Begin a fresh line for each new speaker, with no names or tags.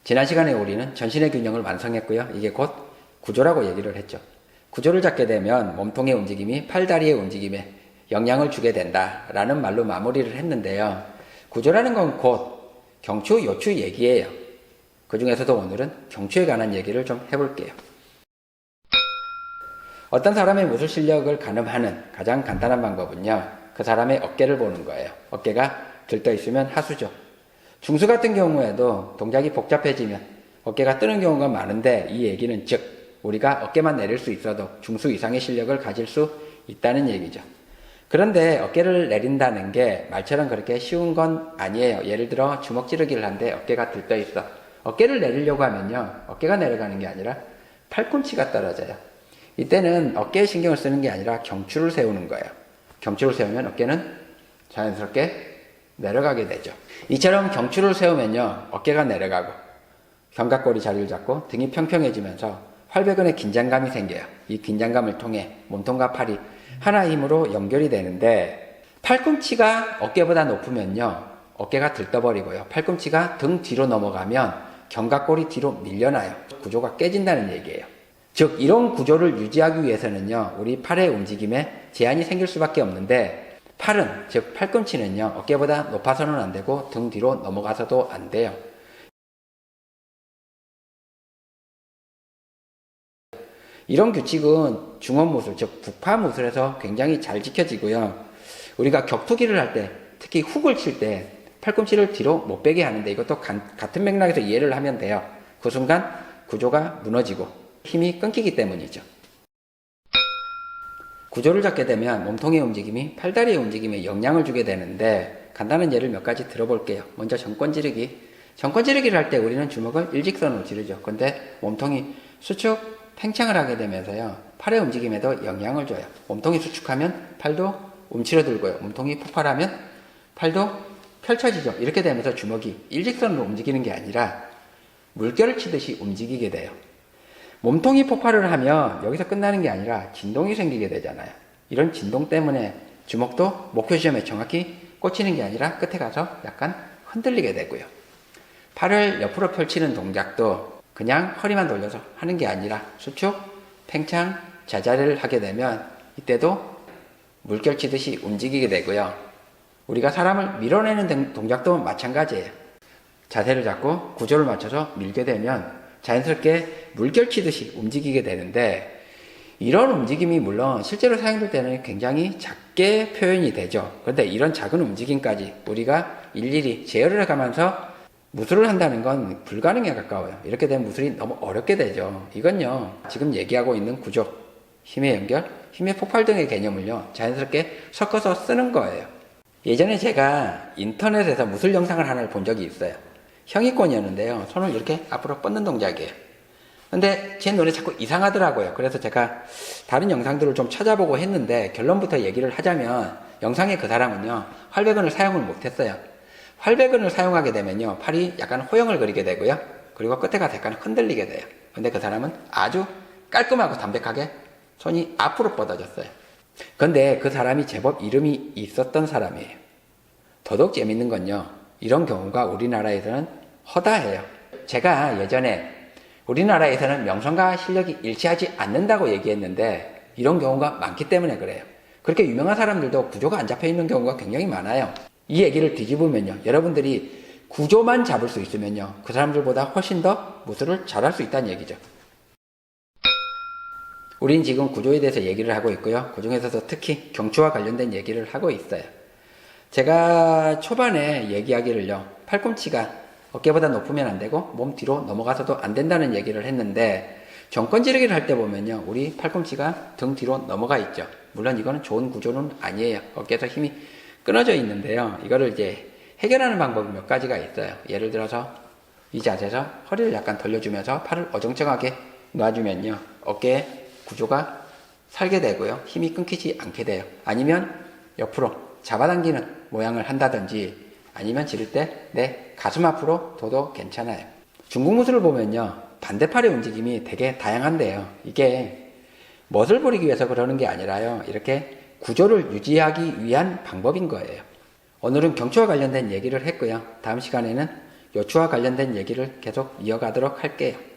지난 시간에 우리는 전신의 균형을 완성했고요. 이게 곧 구조라고 얘기를 했죠. 구조를 잡게 되면 몸통의 움직임이 팔다리의 움직임에 영향을 주게 된다라는 말로 마무리를 했는데요. 구조라는 건 곧 경추, 요추 얘기예요. 그 중에서도 오늘은 경추에 관한 얘기를 좀 해볼게요. 어떤 사람의 무술 실력을 가늠하는 가장 간단한 방법은요, 그 사람의 어깨를 보는 거예요. 어깨가 들떠 있으면 하수죠. 중수 같은 경우에도 동작이 복잡해지면 어깨가 뜨는 경우가 많은데, 이 얘기는 즉 우리가 어깨만 내릴 수 있어도 중수 이상의 실력을 가질 수 있다는 얘기죠. 그런데 어깨를 내린다는 게 말처럼 그렇게 쉬운 건 아니에요. 예를 들어 주먹 찌르기를 하는데 어깨가 들떠 있어. 어깨를 내리려고 하면요, 어깨가 내려가는 게 아니라 팔꿈치가 떨어져요. 이때는 어깨에 신경을 쓰는 게 아니라 경추를 세우는 거예요. 경추를 세우면 어깨는 자연스럽게 내려가게 되죠. 이처럼 경추를 세우면요, 어깨가 내려가고 견갑골이 자리를 잡고 등이 평평해지면서 활배근에 긴장감이 생겨요. 이 긴장감을 통해 몸통과 팔이 하나의 힘으로 연결이 되는데, 팔꿈치가 어깨보다 높으면요, 어깨가 들떠버리고요, 팔꿈치가 등 뒤로 넘어가면 견갑골이 뒤로 밀려나요. 구조가 깨진다는 얘기예요. 즉 이런 구조를 유지하기 위해서는요, 우리 팔의 움직임에 제한이 생길 수밖에 없는데, 팔은, 즉 팔꿈치는요, 어깨보다 높아서는 안 되고 등 뒤로 넘어가서도 안 돼요. 이런 규칙은 중원무술, 즉 북파무술에서 굉장히 잘 지켜지고요. 우리가 격투기를 할 때, 특히 훅을 칠 때 팔꿈치를 뒤로 못 빼게 하는데, 이것도 같은 맥락에서 이해를 하면 돼요. 그 순간 구조가 무너지고 힘이 끊기기 때문이죠. 구조를 잡게 되면 몸통의 움직임이 팔다리의 움직임에 영향을 주게 되는데, 간단한 예를 몇 가지 들어볼게요. 먼저 정권 지르기. 정권 지르기를 할 때 우리는 주먹을 일직선으로 지르죠. 근데 몸통이 수축, 팽창을 하게 되면서요, 팔의 움직임에도 영향을 줘요. 몸통이 수축하면 팔도 움츠러들고요, 몸통이 폭발하면 팔도 펼쳐지죠. 이렇게 되면서 주먹이 일직선으로 움직이는 게 아니라 물결을 치듯이 움직이게 돼요. 몸통이 폭발을 하면 여기서 끝나는 게 아니라 진동이 생기게 되잖아요. 이런 진동 때문에 주먹도 목표 지점에 정확히 꽂히는 게 아니라 끝에 가서 약간 흔들리게 되고요. 팔을 옆으로 펼치는 동작도 그냥 허리만 돌려서 하는 게 아니라 수축, 팽창, 자자를 하게 되면 이때도 물결 치듯이 움직이게 되고요. 우리가 사람을 밀어내는 동작도 마찬가지예요. 자세를 잡고 구조를 맞춰서 밀게 되면 자연스럽게 물결 치듯이 움직이게 되는데, 이런 움직임이 물론 실제로 사용될 때는 굉장히 작게 표현이 되죠. 그런데 이런 작은 움직임까지 우리가 일일이 제어를 해가면서 무술을 한다는 건 불가능에 가까워요. 이렇게 되면 무술이 너무 어렵게 되죠. 이건요, 지금 얘기하고 있는 구조, 힘의 연결, 힘의 폭발 등의 개념을요, 자연스럽게 섞어서 쓰는 거예요. 예전에 제가 인터넷에서 무술 영상을 하나를 본 적이 있어요. 형이권이었는데요, 손을 이렇게 앞으로 뻗는 동작이에요. 근데 제 눈에 자꾸 이상하더라고요. 그래서 제가 다른 영상들을 좀 찾아보고 했는데, 결론부터 얘기를 하자면 영상의 그 사람은요, 활배근을 사용을 못했어요. 활배근을 사용하게 되면요, 팔이 약간 호영을 그리게 되고요, 그리고 끝에 가서 약간 흔들리게 돼요. 근데 그 사람은 아주 깔끔하고 담백하게 손이 앞으로 뻗어졌어요. 근데 그 사람이 제법 이름이 있었던 사람이에요. 더더욱 재밌는 건요, 이런 경우가 우리나라에서는 허다해요. 제가 예전에 우리나라에서는 명성과 실력이 일치하지 않는다고 얘기했는데, 이런 경우가 많기 때문에 그래요. 그렇게 유명한 사람들도 구조가 안 잡혀 있는 경우가 굉장히 많아요. 이 얘기를 뒤집으면요, 여러분들이 구조만 잡을 수 있으면요, 그 사람들보다 훨씬 더 무술을 잘할 수 있다는 얘기죠. 우린 지금 구조에 대해서 얘기를 하고 있고요, 그 중에서도 특히 경추와 관련된 얘기를 하고 있어요. 제가 초반에 얘기하기를요, 팔꿈치가 어깨보다 높으면 안 되고 몸 뒤로 넘어가서도 안 된다는 얘기를 했는데, 정권 지르기를 할 때 보면요, 우리 팔꿈치가 등 뒤로 넘어가 있죠. 물론 이거는 좋은 구조는 아니에요. 어깨에서 힘이 끊어져 있는데요, 이거를 이제 해결하는 방법이 몇 가지가 있어요. 예를 들어서 이 자세에서 허리를 약간 돌려주면서 팔을 어정쩡하게 놔주면요, 어깨 구조가 살게 되고요, 힘이 끊기지 않게 돼요. 아니면 옆으로 잡아당기는 모양을 한다든지, 아니면 지를 때 내 가슴 앞으로 둬도 괜찮아요. 중국 무술을 보면요, 반대팔의 움직임이 되게 다양한데요, 이게 멋을 부리기 위해서 그러는 게 아니라요, 이렇게 구조를 유지하기 위한 방법인 거예요. 오늘은 경추와 관련된 얘기를 했고요, 다음 시간에는 요추와 관련된 얘기를 계속 이어가도록 할게요.